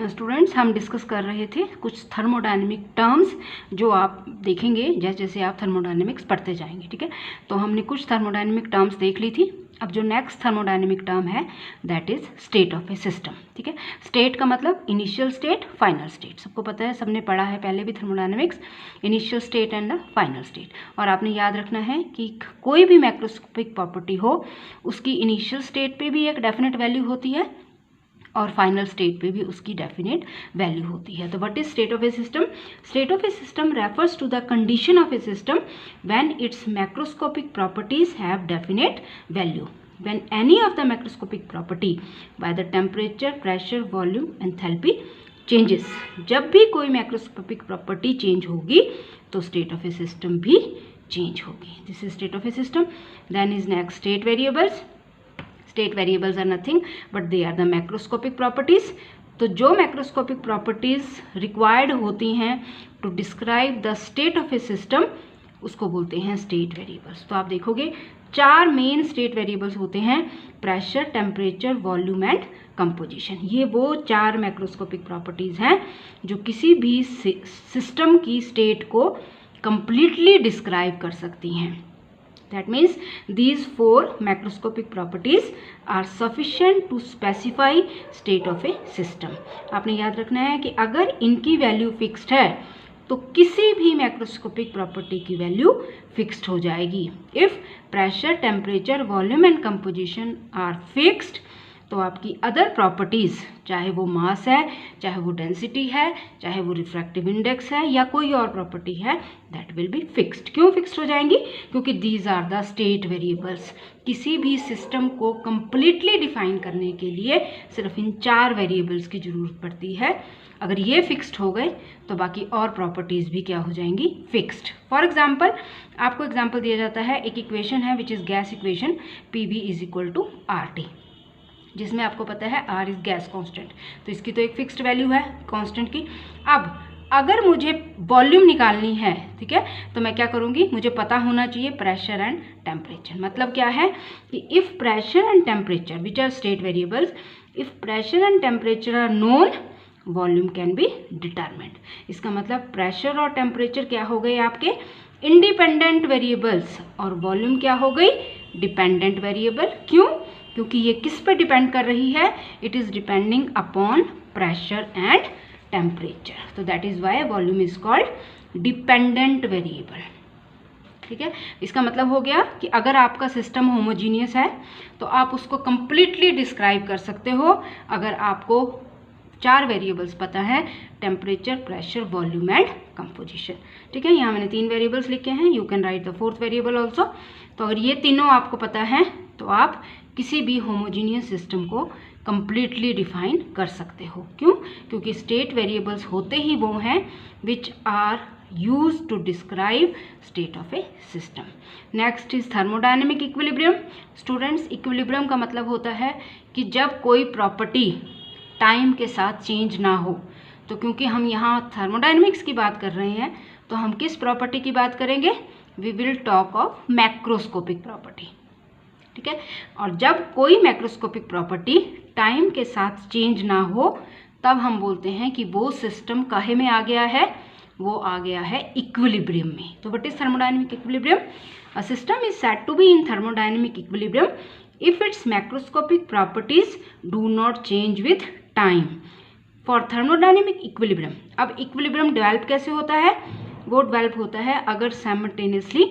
Students हम discuss कर रहे थे कुछ थर्मोडायनेमिक टर्म्स जो आप देखेंगे जैसे जैसे आप थर्मोडायनेमिक्स पढ़ते जाएंगे, ठीक है। तो हमने कुछ थर्मोडायनेमिक टर्म्स देख ली थी। अब जो नेक्स्ट थर्मोडायनेमिक टर्म है that is state of a system, ठीक है। स्टेट का मतलब इनिशियल स्टेट, फाइनल स्टेट, सबको पता है, सबने पढ़ा है पहले भी thermodynamics, initial state and the final state. और आपने याद रखना है कि कोई भी मैक्रोस्कोपिक प्रॉपर्टी हो उसकी इनिशियल स्टेट पे भी एक डेफिनेट वैल्यू होती है और फाइनल स्टेट पे भी उसकी डेफिनेट वैल्यू होती है। तो what is state of a system? State of a system refers to the condition of a system when its macroscopic properties have definite value, when any of the macroscopic property by the temperature, pressure, volume, enthalpy changes। जब भी कोई macroscopic property change होगी तो state of a system भी change होगी। This is state of a system. Then is next state variables. State variables are nothing but they are the macroscopic properties. तो जो macroscopic properties required होती हैं to describe the state of a system उसको बोलते हैं state variables. तो आप देखोगे 4 मेन स्टेट वेरिएबल्स होते हैं, pressure, temperature, volume and composition. ये वो 4 मैक्रोस्कोपिक प्रॉपर्टीज हैं जो किसी भी सिस्टम की स्टेट को कंप्लीटली डिस्क्राइब कर सकती हैं। That means these 4 macroscopic properties are sufficient to specify state of a system। आपने याद रखना है कि अगर इनकी वैल्यू फिक्स्ड है तो किसी भी मैक्रोस्कोपिक प्रॉपर्टी की वैल्यू फिक्स्ड हो जाएगी। If pressure, temperature, volume and composition are fixed तो आपकी अदर प्रॉपर्टीज़, चाहे वो मास है, चाहे वो डेंसिटी है, चाहे वो रिफ्रैक्टिव इंडेक्स है या कोई और प्रॉपर्टी है, दैट विल बी फिक्स्ड। क्यों फिक्स्ड हो जाएंगी? क्योंकि these are the state variables. किसी भी सिस्टम को कंप्लीटली डिफाइन करने के लिए सिर्फ इन 4 वेरिएबल्स की जरूरत पड़ती है। अगर ये फिक्स्ड हो गए तो बाकी और प्रॉपर्टीज़ भी क्या हो जाएंगी? फिक्स्ड। फॉर एग्जाम्पल, आपको एग्जाम्पल दिया जाता है, एक इक्वेशन है which is gas equation PV is equal to RT, जिसमें आपको पता है R इज गैस कांस्टेंट। तो इसकी तो एक फिक्स्ड वैल्यू है कांस्टेंट की। अब अगर मुझे वॉल्यूम निकालनी है, ठीक है, तो मैं क्या करूँगी? मुझे पता होना चाहिए प्रेशर एंड टेम्परेचर। मतलब क्या है कि if pressure and temperature which are state variables, if pressure and temperature are known volume can be determined. इसका मतलब प्रेशर और टेम्परेचर क्या हो गए? आपके इंडिपेंडेंट वेरिएबल्स, और वॉल्यूम क्या हो गई? Dependent variable. क्यों? क्योंकि ये किस पे डिपेंड कर रही है? It is depending upon pressure and temperature. तो that is why volume is called dependent variable, ठीक है। इसका मतलब हो गया कि अगर आपका सिस्टम होमोजीनियस है तो आप उसको कंप्लीटली डिस्क्राइब कर सकते हो अगर आपको 4 वेरिएबल्स पता है, temperature, pressure, volume and composition, ठीक है। यहाँ मैंने 3 वेरिएबल्स लिखे हैं, you can write the 4th variable also. तो अगर ये तीनों आपको पता है तो आप किसी भी होमोजीनियस सिस्टम को कंप्लीटली डिफाइन कर सकते हो। क्यों? क्योंकि स्टेट वेरिएबल्स होते ही वो हैं which are used to describe state of a system. Next is thermodynamic equilibrium. Students, equilibrium का मतलब होता है कि जब कोई प्रॉपर्टी टाइम के साथ चेंज ना हो। तो क्योंकि हम यहाँ थर्मोडायनेमिक्स की बात कर रहे हैं तो हम किस प्रॉपर्टी की बात करेंगे? We will talk of macroscopic property, ठीक है। और जब कोई मैक्रोस्कोपिक प्रॉपर्टी टाइम के साथ चेंज ना हो तब हम बोलते हैं कि वो सिस्टम काहे में आ गया है? वो आ गया है इक्विलिब्रियम में। तो what is thermodynamic equilibrium? A system is said to be in thermodynamic equilibrium if its macroscopic properties do not change with time for thermodynamic equilibrium। अब इक्विलिब्रियम डेवलप कैसे होता है? वो डेवलप होता है अगर साइमल्टेनियसली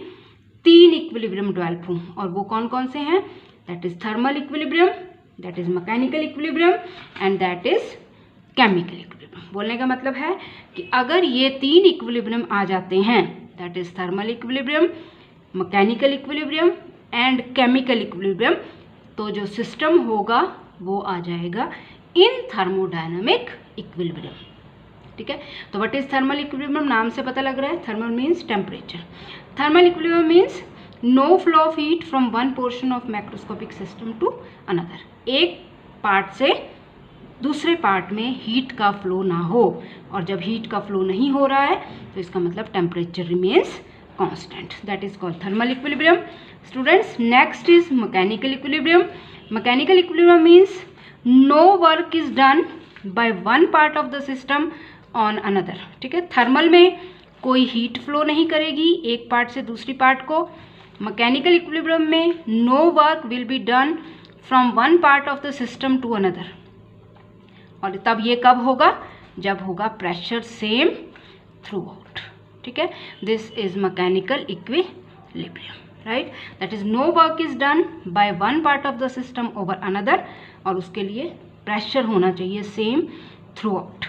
3 इक्विलिब्रियम डेवलप हों, और वो कौन कौन से हैं? That is thermal equilibrium, that is mechanical equilibrium and that is chemical equilibrium. बोलने का मतलब है कि अगर ये 3 इक्विलिब्रियम आ जाते हैं, that is thermal equilibrium, mechanical equilibrium and chemical equilibrium, तो जो सिस्टम होगा वो आ जाएगा इन थर्मोडायनामिक इक्विलिब्रियम, ठीक है। तो व्हाट इज थर्मल इक्विलिब्रियम? नाम से पता लग रहा है, thermal means temperature. Thermal equilibrium means no flow of heat from one portion of macroscopic system to another. एक पार्ट से दूसरे पार्ट में हीट का फ्लो ना हो, और जब हीट का फ्लो नहीं हो रहा है तो इसका मतलब temperature remains constant, that is called thermal equilibrium. Students, next is mechanical equilibrium. Mechanical equilibrium means no work is done bye one part of the system on another, ठीक है। थर्मल में कोई हीट फ्लो नहीं करेगी एक part से दूसरी part को। मैकेनिकल इक्विलिब्रियम में no work will be done from one part of the system to another. और तब ये कब होगा? जब होगा प्रेशर सेम थ्रू आउट, ठीक है। This is mechanical equilibrium, right. That is no work is done by one part of the system over another, और उसके लिए प्रेशर होना चाहिए सेम थ्रू आउट।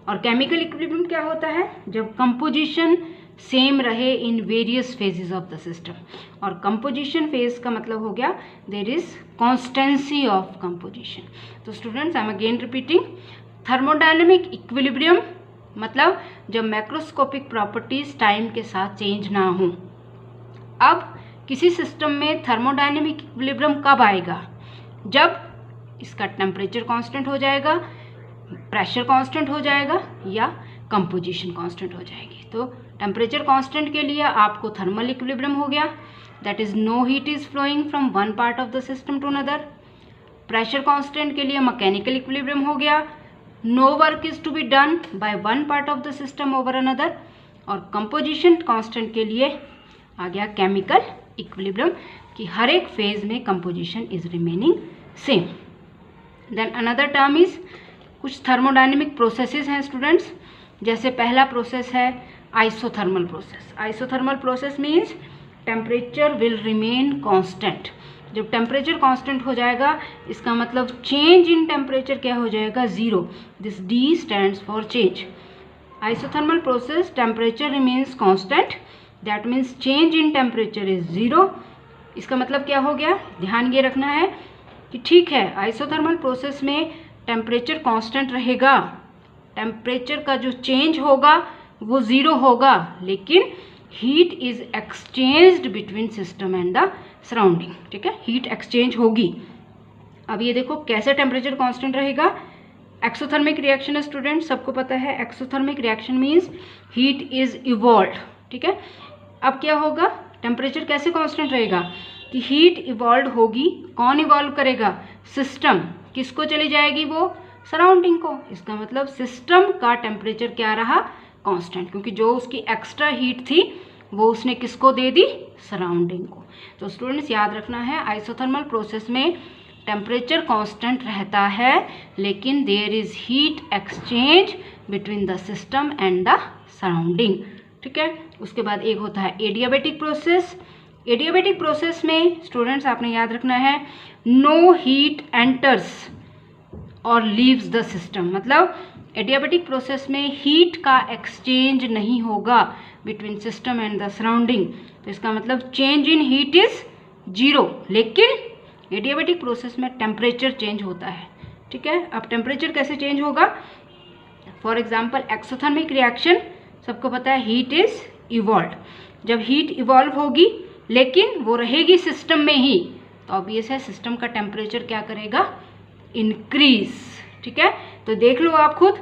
और केमिकल इक्विलिब्रियम क्या होता है? जब कंपोजिशन सेम रहे in various phases of the system. और कंपोजिशन फेज का मतलब हो गया there is constancy of composition. तो students, I am again repeating, thermodynamic equilibrium मतलब जब मैक्रोस्कोपिक प्रॉपर्टीज टाइम के साथ चेंज ना हो। अब किसी सिस्टम में थर्मोडायनेमिक इक्विलिब्रियम कब आएगा? जब इसका टेम्परेचर कांस्टेंट हो जाएगा, प्रेशर कांस्टेंट हो जाएगा, या कंपोजिशन कांस्टेंट हो जाएगी। तो टेम्परेचर कांस्टेंट के लिए आपको थर्मल इक्विलिब्रियम हो गया, that is no heat is flowing from one part of the system to another. Pressure constant के लिए मैकेनिकल इक्विलिब्रियम हो गया, no work is to be done by one part of the system over another. और composition constant के लिए आ गया chemical equilibrium कि हर एक फेज में composition is remaining same. Then another term is कुछ थर्मोडायनेमिक प्रोसेसेस हैं स्टूडेंट्स। जैसे पहला प्रोसेस है isothermal process. Isothermal process means temperature will remain constant. जब टेम्परेचर कांस्टेंट हो जाएगा इसका मतलब चेंज इन टेम्परेचर क्या हो जाएगा? Zero. This D stands for change. Isothermal process temperature remains constant, that means change in temperature is zero. इसका मतलब क्या हो गया? ध्यान ये रखना है कि ठीक है, आइसोथर्मल प्रोसेस में टेम्परेचर कांस्टेंट रहेगा, टेम्परेचर का जो चेंज होगा वो ज़ीरो होगा, लेकिन heat is exchanged between system and the surrounding, ठीक है। हीट एक्सचेंज होगी। अब ये देखो कैसे टेम्परेचर कांस्टेंट रहेगा? एक्सोथर्मिक रिएक्शन है स्टूडेंट, सबको पता है exothermic reaction means heat is evolve, ठीक है। अब क्या होगा? टेम्परेचर कैसे कांस्टेंट रहेगा कि हीट इवॉल्व होगी। कौन इवॉल्व करेगा? सिस्टम। किसको चली जाएगी? वो सराउंडिंग को। इसका मतलब सिस्टम का टेम्परेचर क्या रहा? कांस्टेंट, क्योंकि जो उसकी एक्स्ट्रा हीट थी वो उसने किसको दे दी? सराउंडिंग को। तो स्टूडेंट्स याद रखना है, आइसोथर्मल प्रोसेस में टेम्परेचर कांस्टेंट रहता है, लेकिन there is heat exchange between the system and the surrounding, ठीक है। उसके बाद एक होता है एडियाबैटिक प्रोसेस। एडियाबैटिक प्रोसेस में स्टूडेंट्स आपने याद रखना है, नो हीट एंटर्स और लीव्स द सिस्टम। मतलब एडियाबैटिक प्रोसेस में हीट का एक्सचेंज नहीं होगा between system and the surrounding. तो इसका मतलब change in heat is zero, लेकिन एडियाबैटिक प्रोसेस में टेम्परेचर चेंज होता है, ठीक है। अब टेम्परेचर कैसे चेंज होगा? फॉर एग्जाम्पल एक्सोथर्मिक रिएक्शन, सबको पता है हीट इज इवॉल्व। जब हीट इवॉल्व होगी लेकिन वो रहेगी सिस्टम में ही, तो ऑब्वियस है सिस्टम का टेम्परेचर क्या करेगा? इंक्रीज, ठीक है। तो देख लो आप खुद,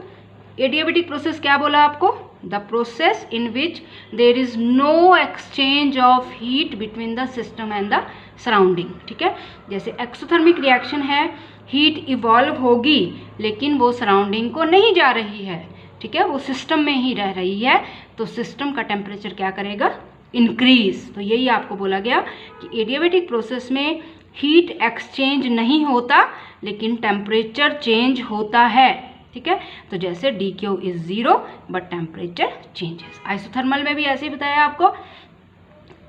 एडियाबैटिक प्रोसेस क्या बोला आपको? The process in which there is no exchange of heat between the system and the surrounding, ठीक है। जैसे एक्सोथर्मिक रिएक्शन है, हीट इवॉल्व होगी लेकिन वो सराउंडिंग को नहीं जा रही है, ठीक है, वो सिस्टम में ही रह रही है, तो सिस्टम का टेम्परेचर क्या करेगा? इंक्रीज। तो यही आपको बोला गया कि एडियाबैटिक प्रोसेस में हीट एक्सचेंज नहीं होता लेकिन टेम्परेचर चेंज होता है, ठीक है। तो जैसे D Q is zero but temperature changes. Isothermal में भी ऐसे ही बताया आपको,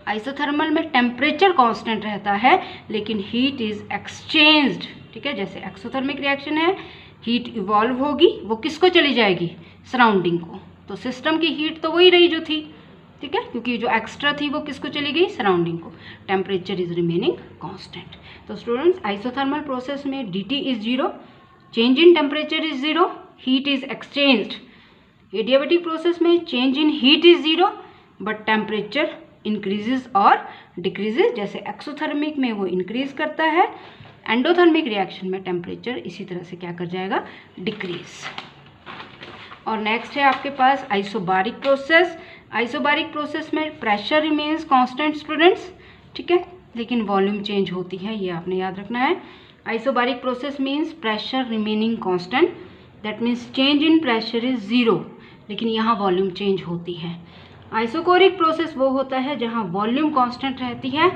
आइसोथर्मल में टेम्परेचर कांस्टेंट रहता है लेकिन हीट इज एक्सचेंज्ड, ठीक है। जैसे एक्सोथर्मिक रिएक्शन है, हीट इवॉल्व होगी, वो किसको चली जाएगी? सराउंडिंग को। तो सिस्टम की हीट तो वही रही जो थी, ठीक है, क्योंकि जो एक्स्ट्रा थी वो किसको चली गई? सराउंडिंग को। Temperature is remaining constant. तो स्टूडेंट्स आइसोथर्मल प्रोसेस में dt is zero, change in temperature is zero, heat is exchanged. Adiabatic process में change in heat is zero but temperature increases और डिक्रीजेज। जैसे एक्सोथर्मिक में वो increase करता है, endothermic reaction में टेम्परेचर इसी तरह से क्या कर जाएगा? डिक्रीज। और नेक्स्ट है आपके पास आइसोबारिक प्रोसेस। आइसोबारिक प्रोसेस में प्रेशर रिमेन्स कांस्टेंट स्टूडेंट्स, ठीक है, लेकिन वॉल्यूम चेंज होती है, ये आपने याद रखना है। Isobaric process means pressure remaining constant that means change in pressure is 0, लेकिन यहाँ वॉल्यूम चेंज होती है। आइसोकोरिक प्रोसेस वो होता है जहाँ वॉल्यूम कांस्टेंट रहती है,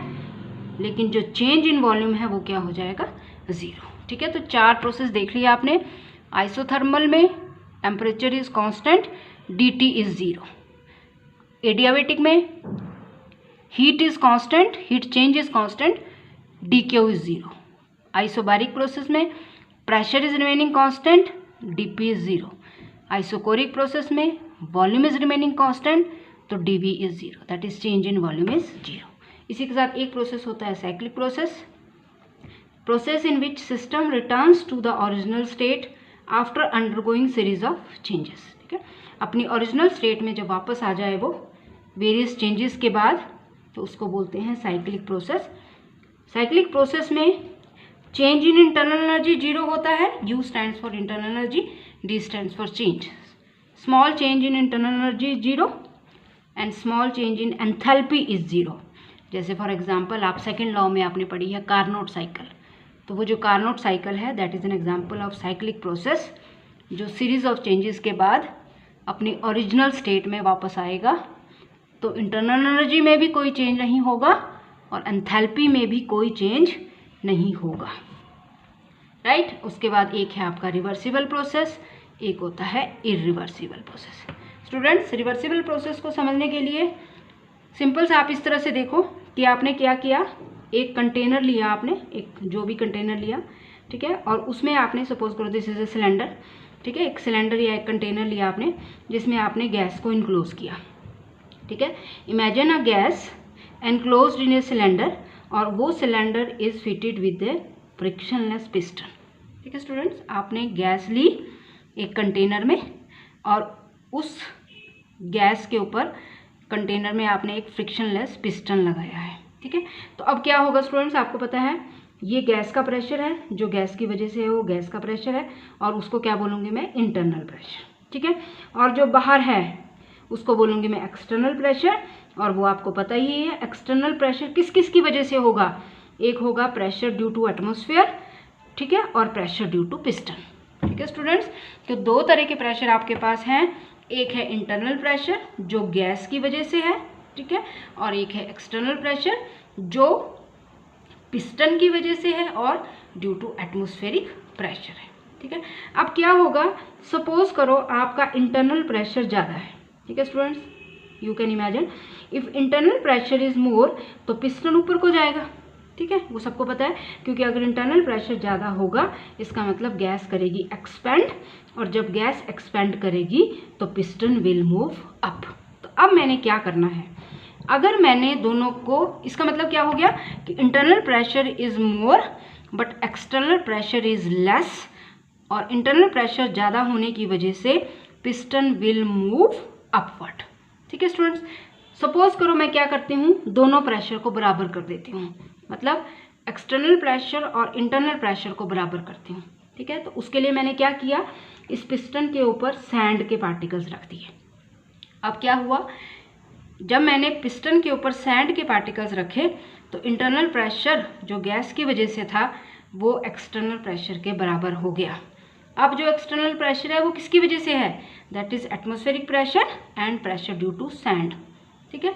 लेकिन जो चेंज इन वॉल्यूम है वो क्या हो जाएगा, 0। ठीक है, तो 4 प्रोसेस देख लिया आपने। आइसोथर्मल में temperature is constant, dt is 0। Adiabatic में heat is constant, heat change is constant, dq is 0। Isobaric process में pressure is remaining constant, dp is 0। Isochoric process में वॉल्यूम इज रिमेनिंग कांस्टेंट, तो dv is 0, that is change in volume is 0। इसी के साथ एक process होता है cyclic process, process in which system returns to the original state after undergoing series of changes. ठीक है, अपनी ओरिजिनल स्टेट में जब वापस आ जाए वो वेरियस चेंजेस के बाद, तो उसको बोलते हैं साइक्लिक प्रोसेस। साइक्लिक प्रोसेस में चेंज इन इंटरनल एनर्जी 0 होता है, U stands for internal energy, D stands for change. Small change in internal energy is 0 and small change in enthalpy is 0। जैसे फॉर एग्जांपल आप second law में आपने पढ़ी है Carnot cycle, तो वो जो कार्नोट साइकिल है that is an example of cyclic process, जो सीरीज ऑफ चेंजेस के बाद अपनी ओरिजिनल स्टेट में वापस आएगा। तो इंटरनल एनर्जी में भी कोई चेंज नहीं होगा और एंथैल्पी में भी कोई चेंज नहीं होगा, राइट। उसके बाद एक है आपका रिवर्सिबल प्रोसेस, एक होता है irreversible process. Students, reversible process को समझने के लिए सिंपल से आप इस तरह से देखो कि आपने क्या किया, एक कंटेनर लिया आपने, एक जो भी कंटेनर लिया, ठीक है, और उसमें आपने सपोज करो दिस इज ए सिलेंडर, ठीक है, एक सिलेंडर या एक कंटेनर लिया आपने जिसमें आपने गैस को इनक्लोज किया। ठीक है, imagine a gas enclosed in a cylinder और वो cylinder is fitted with A frictionless piston. ठीक है स्टूडेंट्स, आपने गैस ली एक कंटेनर में और उस गैस के ऊपर कंटेनर में आपने एक फ्रिक्शनलेस पिस्टन लगाया है। ठीक है, तो अब क्या होगा स्टूडेंट्स, आपको पता है ये गैस का प्रेशर है, जो गैस की वजह से है वो गैस का प्रेशर है, और उसको क्या बोलूँगी मैं, इंटरनल प्रेशर। ठीक है, और जो बाहर है उसको बोलूँगी मैं एक्सटर्नल प्रेशर, और वो आपको पता ही है एक्सटर्नल प्रेशर किस किस की वजह से होगा, एक होगा प्रेशर ड्यू टू एटमॉस्फेयर, ठीक है, और प्रेशर ड्यू टू पिस्टन। ठीक है स्टूडेंट्स, तो 2 तरह के प्रेशर आपके पास हैं, एक है इंटरनल प्रेशर जो गैस की वजह से है, ठीक है, और एक है एक्सटर्नल प्रेशर जो पिस्टन की वजह से है और ड्यू टू एटमॉस्फेरिक प्रेशर है। ठीक है, अब क्या होगा, सपोज करो आपका इंटरनल प्रेशर ज़्यादा है। ठीक है students, you can imagine if internal pressure is more तो पिस्टन ऊपर को जाएगा। ठीक है, वो सबको पता है, क्योंकि अगर इंटरनल प्रेशर ज़्यादा होगा इसका मतलब गैस करेगी एक्सपेंड, और जब गैस एक्सपेंड करेगी तो पिस्टन विल मूव अप। तो अब मैंने क्या करना है, अगर मैंने दोनों को, इसका मतलब क्या हो गया कि internal pressure is more but external pressure is less, और इंटरनल प्रेशर ज़्यादा होने की वजह से पिस्टन विल मूव अपवर्ड। ठीक है स्टूडेंट्स, सपोज करो मैं क्या करती हूँ, दोनों प्रेशर को बराबर कर देती हूँ, मतलब एक्सटर्नल प्रेशर और इंटरनल प्रेशर को बराबर करती हूँ। ठीक है, तो उसके लिए मैंने क्या किया, इस पिस्टन के ऊपर सैंड के पार्टिकल्स रख दिए। अब क्या हुआ, जब मैंने पिस्टन के ऊपर सैंड के पार्टिकल्स रखे तो इंटरनल प्रेशर जो गैस की वजह से था वो एक्सटर्नल प्रेशर के बराबर हो गया। अब जो एक्सटर्नल प्रेशर है वो किसकी वजह से है, that is atmospheric pressure and pressure due to sand. ठीक है,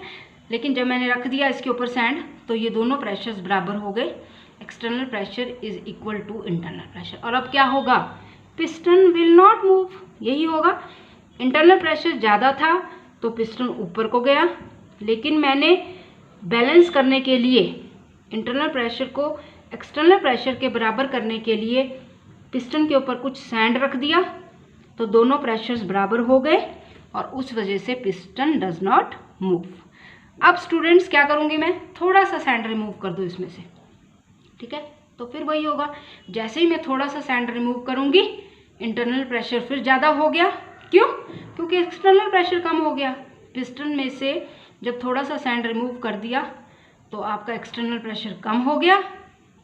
लेकिन जब मैंने रख दिया इसके ऊपर सैंड तो ये दोनों प्रेशर्स बराबर हो गए, external pressure is equal to internal pressure. और अब क्या होगा, पिस्टन विल नॉट मूव, यही होगा। इंटरनल प्रेशर ज़्यादा था तो पिस्टन ऊपर को गया, लेकिन मैंने बैलेंस करने के लिए इंटरनल प्रेशर को एक्सटर्नल प्रेशर के बराबर करने के लिए पिस्टन के ऊपर कुछ सैंड रख दिया, तो दोनों प्रेशर्स बराबर हो गए और उस वजह से पिस्टन डज नॉट मूव। अब स्टूडेंट्स क्या करूँगी मैं, थोड़ा सा सैंड रिमूव कर दूँ इसमें से। ठीक है, तो फिर वही होगा, जैसे ही मैं थोड़ा सा सैंड रिमूव करूँगी इंटरनल प्रेशर फिर ज़्यादा हो गया। क्यों, क्योंकि एक्सटर्नल प्रेशर कम हो गया। पिस्टन में से जब थोड़ा सा सैंड रिमूव कर दिया तो आपका एक्सटर्नल प्रेशर कम हो गया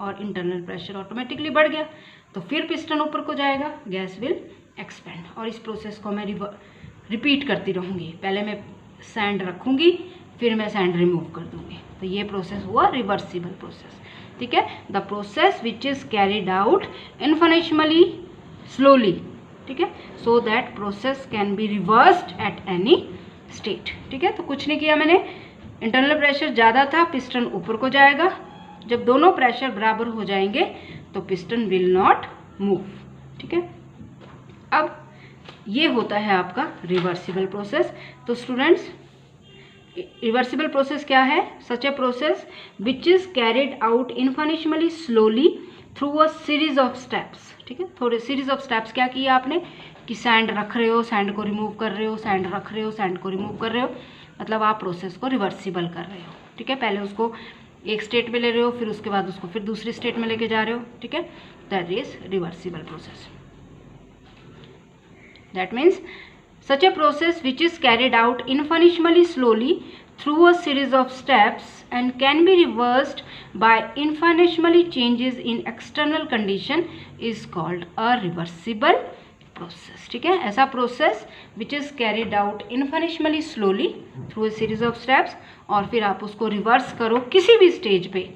और इंटरनल प्रेशर ऑटोमेटिकली बढ़ गया, तो फिर पिस्टन ऊपर को जाएगा, गैस विल एक्सपेंड। और इस प्रोसेस को मैं रिपीट करती रहूँगी, पहले मैं सैंड रखूँगी फिर मैं सैंड रिमूव कर दूँगी, तो ये प्रोसेस हुआ रिवर्सिबल प्रोसेस। ठीक है, the process which is carried out infinitesimally slowly. ठीक है, so that process can be reversed at any state. ठीक है, तो कुछ नहीं किया मैंने, इंटरनल प्रेशर ज़्यादा था, पिस्टन ऊपर को जाएगा, जब दोनों प्रेशर बराबर हो जाएंगे तो पिस्टन विल नॉट मूव। ठीक है, अब ये होता है आपका रिवर्सिबल प्रोसेस। तो स्टूडेंट्स, रिवर्सिबल प्रोसेस क्या है? Such a process which is carried out infinitesimally slowly through a series of steps. ठीक है, थोड़े सीरीज ऑफ स्टेप्स क्या किया आपने कि सैंड रख रहे हो, सैंड को रिमूव कर रहे हो, सैंड रख रहे हो, सैंड को रिमूव कर रहे हो, मतलब आप प्रोसेस को रिवर्सिबल कर रहे हो। ठीक है, पहले उसको एक स्टेट में ले रहे हो, फिर उसके बाद उसको फिर दूसरी स्टेट में लेके जा रहे हो। ठीक है, that is reversible process. That means such a process which is carried out infinitesimally slowly through a series of steps and can be reversed by infinitesimally changes in external condition is called a reversible process। ठीक है, ऐसा process which is carried out infinitesimally slowly through a series of steps और फिर आप उसको reverse करो किसी भी स्टेज पे।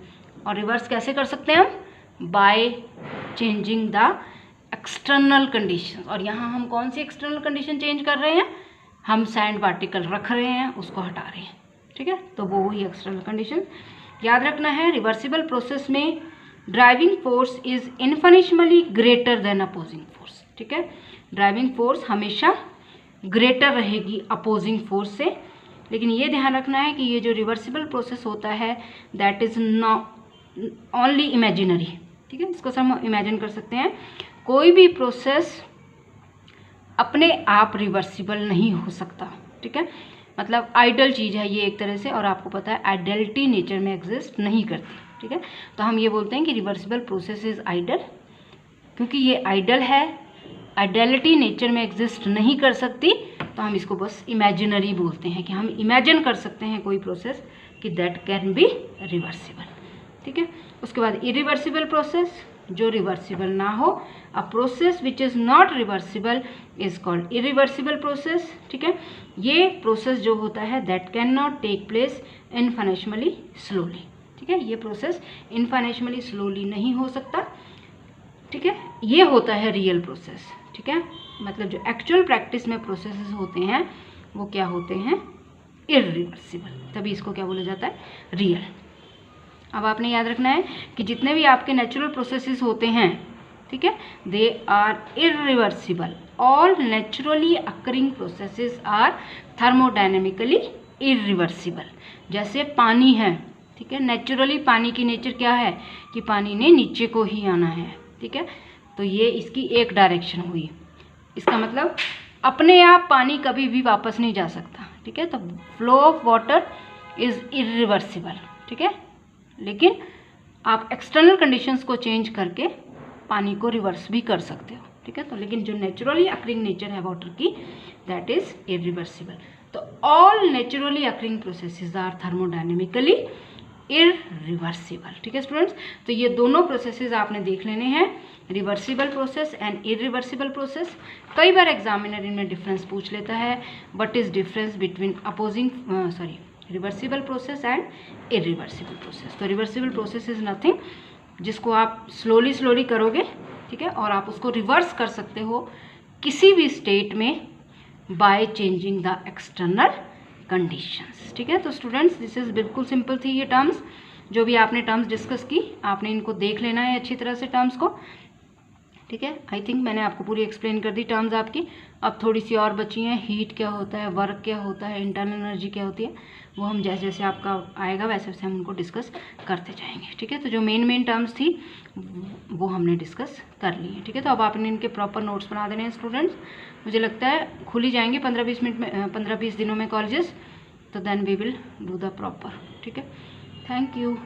और रिवर्स कैसे कर सकते हैं हम? By changing the external condition. और यहाँ हम कौन सी एक्सटर्नल कंडीशन चेंज कर रहे हैं? हम सैंड पार्टिकल रख रहे हैं, उसको हटा रहे हैं। ठीक है, तो वो वही एक्सटर्नल कंडीशन याद रखना है। रिवर्सिबल प्रोसेस में driving force is infinitesimally greater than opposing force. ठीक है, ड्राइविंग फोर्स हमेशा ग्रेटर रहेगी अपोजिंग फोर्स से, लेकिन ये ध्यान रखना है कि ये जो रिवर्सिबल प्रोसेस होता है that is not only imaginary. ठीक है, इसको हम इमेजिन कर सकते हैं। कोई भी प्रोसेस अपने आप रिवर्सिबल नहीं हो सकता। ठीक है, मतलब आइडल चीज़ है ये एक तरह से, और आपको पता है आइडलिटी नेचर में एग्जिस्ट नहीं करती। ठीक है, तो हम ये बोलते हैं कि रिवर्सिबल प्रोसेस इज आइडल, क्योंकि ये आइडल है, आइडलिटी नेचर में एग्जिस्ट नहीं कर सकती, तो हम इसको बस इमेजिनरी बोलते हैं कि हम इमेजिन कर सकते हैं कोई प्रोसेस कि दैट कैन बी रिवर्सिबल। ठीक है, उसके बाद इरिवर्सिबल प्रोसेस, जो रिवर्सिबल ना हो। A process which is not reversible is called irreversible process. ठीक है, ये प्रोसेस जो होता है that can not take place infinitesimally slowly. ठीक है, ये प्रोसेस इन्फिनिटेशनली स्लोली नहीं हो सकता। ठीक है, ये होता है रियल प्रोसेस। ठीक है, मतलब जो एक्चुअल प्रैक्टिस में प्रोसेसेस होते हैं वो क्या होते हैं? इरिवर्सिबल, तभी इसको क्या बोला जाता है? रियल। अब आपने याद रखना है कि जितने भी आपके नेचुरल प्रोसेसेस होते हैं, ठीक है, they are irreversible. All naturally occurring processes are thermodynamically irreversible. जैसे पानी है, ठीक है, नेचुरली पानी की नेचर क्या है कि पानी ने नीचे को ही आना है। ठीक है, तो ये इसकी एक डायरेक्शन हुई, इसका मतलब अपने आप पानी कभी भी वापस नहीं जा सकता। ठीक है, तो flow of water is irreversible. ठीक है, लेकिन आप एक्सटर्नल कंडीशंस को चेंज करके पानी को रिवर्स भी कर सकते हो। ठीक है, तो लेकिन जो नेचुरली अकरिंग नेचर है वाटर की दैट इज इरिवर्सिबल। तो all naturally occurring processes are thermodynamically irreversible. ठीक है स्टूडेंट्स, तो ये दोनों प्रोसेसेस आपने देख लेने हैं, reversible process and irreversible process. कई बार एग्जामिनर इनमें डिफरेंस पूछ लेता है, what is difference between reversible process and irreversible process. तो रिवर्सिबल प्रोसेस इज नथिंग जिसको आप स्लोली करोगे, ठीक है, और आप उसको रिवर्स कर सकते हो किसी भी स्टेट में by changing the external conditions. ठीक है, तो स्टूडेंट्स दिस इज बिल्कुल सिंपल थी ये टर्म्स, जो भी आपने टर्म्स डिस्कस की आपने इनको देख लेना है अच्छी तरह से टर्म्स को। ठीक है, आई थिंक मैंने आपको पूरी एक्सप्लेन कर दी टर्म्स आपकी। अब थोड़ी सी और बची हैं, हीट क्या होता है, वर्क क्या होता है, इंटरनल एनर्जी क्या होती है, वो हम जैसे जैसे आपका आएगा वैसे वैसे हम उनको डिस्कस करते जाएंगे। ठीक है, तो जो मेन टर्म्स थी वो हमने डिस्कस कर ली है। ठीक है, तो अब आपने इनके प्रॉपर नोट्स बना देने हैं स्टूडेंट्स। मुझे लगता है खुल ही जाएंगे 15-20 मिनट में, 15-20 दिनों में कॉलेजेस, तो then we will do the proper. ठीक है, थैंक यू।